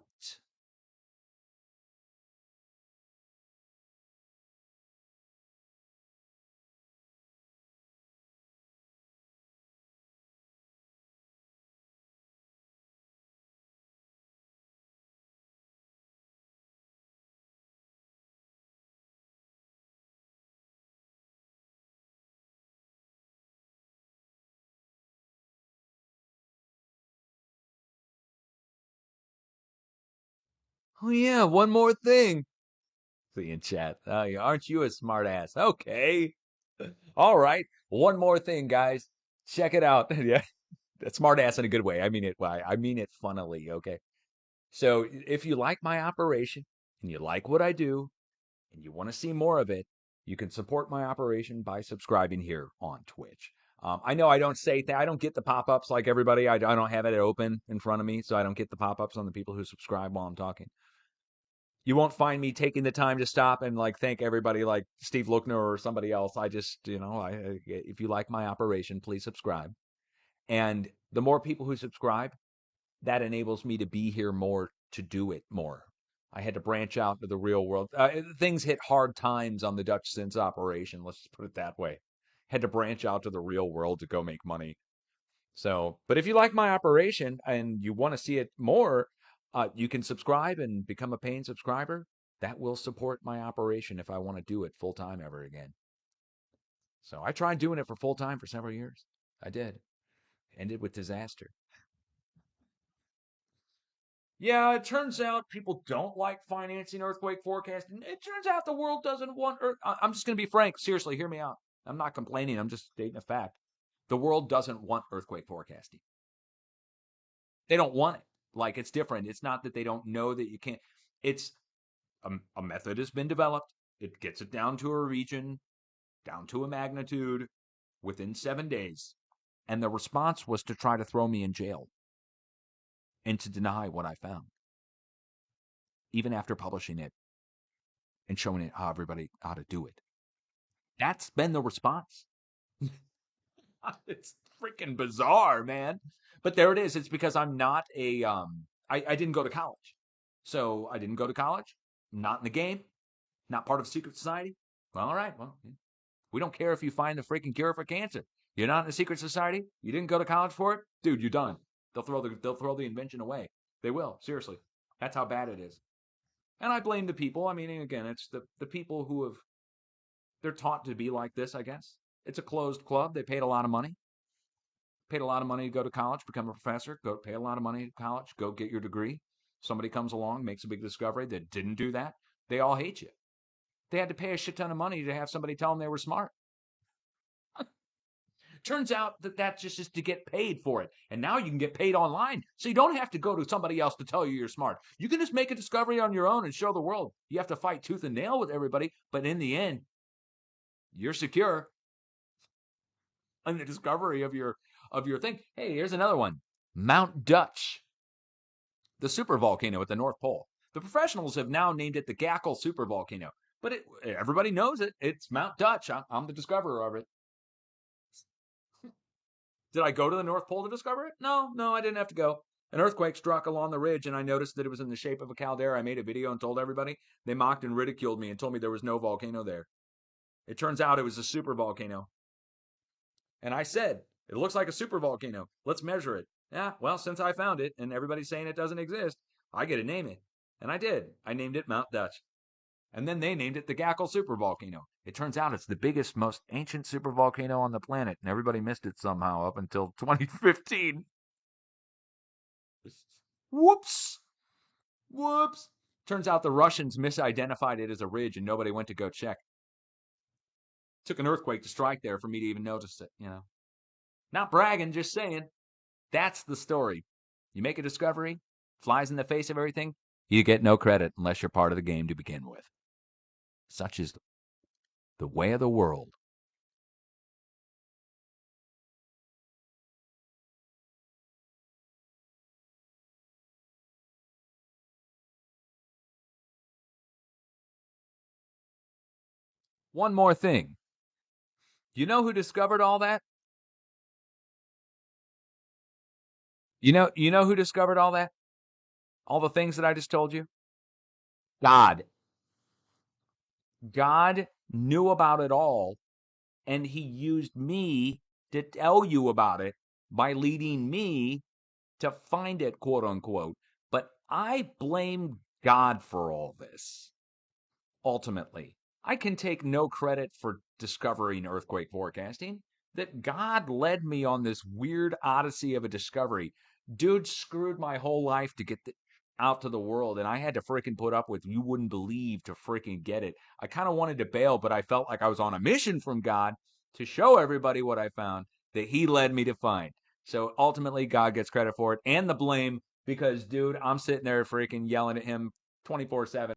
Oh, yeah. One more thing. See in chat. Aren't you a smart ass? Okay. All right. One more thing, guys. Check it out. Yeah. Smart ass in a good way. I mean it. Well, I mean it funnily. Okay. So if you like my operation and you like what I do and you want to see more of it, you can support my operation by subscribing here on Twitch. I know I don't say that. I don't get the pop-ups like everybody. I don't have it open in front of me, so I don't get the pop-ups on the people who subscribe while I'm talking. You won't find me taking the time to stop and like thank everybody like Steve Lookner or somebody else. I just, if you like my operation, please subscribe. And the more people who subscribe, that enables me to be here more, to do it more. I had to branch out to the real world. Things hit hard times on the Dutch Sense operation. Let's just put it that way. Had to branch out to the real world to go make money. So, but if you like my operation and you want to see it more, you can subscribe and become a paying subscriber. That will support my operation if I want to do it full time ever again. So I tried doing it for full time for several years. I did. Ended with disaster. Yeah, it turns out people don't like financing earthquake forecasting. It turns out the world doesn't want earth. I'm just going to be frank. Seriously, hear me out. I'm not complaining. I'm just stating a fact. The world doesn't want earthquake forecasting. They don't want it. Like, it's different. It's not that they don't know that you can't. It's a method has been developed. It gets it down to a region, down to a magnitude within 7 days. And the response was to try to throw me in jail and to deny what I found, even after publishing it and showing it how to do it. That's been the response. It's freaking bizarre, man. But there it is. It's because I'm not I didn't go to college. So I didn't go to college, not in the game, not part of secret society. Well, all right. Well, we don't care if you find the freaking cure for cancer. You're not in a secret society. You didn't go to college for it, dude. You're done. They'll throw the invention away. They will, seriously. That's how bad it is. And I blame the people. I mean, again, it's the people who have they're taught to be like this, I guess. It's a closed club. They paid a lot of money. Paid a lot of money to go to college, become a professor, go pay a lot of money to college, go get your degree. Somebody comes along, makes a big discovery that didn't do that. They all hate you. They had to pay a shit ton of money to have somebody tell them they were smart. Turns out that that's just to get paid for it. And now you can get paid online. So you don't have to go to somebody else to tell you you're smart. You can just make a discovery on your own and show the world. You have to fight tooth and nail with everybody. But in the end, you're secure on the discovery of your thing. Hey, here's another one. Mount Dutch, the supervolcano at the North Pole. The professionals have now named it the Gackle supervolcano. But everybody knows it. It's Mount Dutch. I'm the discoverer of it. Did I go to the North Pole to discover it? No, I didn't have to go. An earthquake struck along the ridge, and I noticed that it was in the shape of a caldera. I made a video and told everybody. They mocked and ridiculed me and told me there was no volcano there. It turns out it was a supervolcano. And I said, it looks like a supervolcano. Let's measure it. Yeah, well, since I found it, and everybody's saying it doesn't exist, I get to name it. And I did. I named it Mount Dutch. And then they named it the Gackle supervolcano. It turns out it's the biggest, most ancient supervolcano on the planet, and everybody missed it somehow up until 2015. Whoops. Turns out the Russians misidentified it as a ridge, and nobody went to go check. Took an earthquake to strike there for me to even notice it, Not bragging, just saying. That's the story. You make a discovery, flies in the face of everything, you get no credit unless you're part of the game to begin with. Such is the way of the world. One more thing. You know who discovered all that? You know who discovered all that? All the things that I just told you? God. God knew about it all, and he used me to tell you about it by leading me to find it, quote unquote. But I blame God for all this. Ultimately, I can take no credit for discovering earthquake forecasting. That God led me on this weird odyssey of a discovery. Dude screwed my whole life to get out to the world, and I had to freaking put up with you wouldn't believe to freaking get it. I kind of wanted to bail, but I felt like I was on a mission from God to show everybody what I found that he led me to find. So ultimately, God gets credit for it and the blame because, dude, I'm sitting there freaking yelling at him 24/7.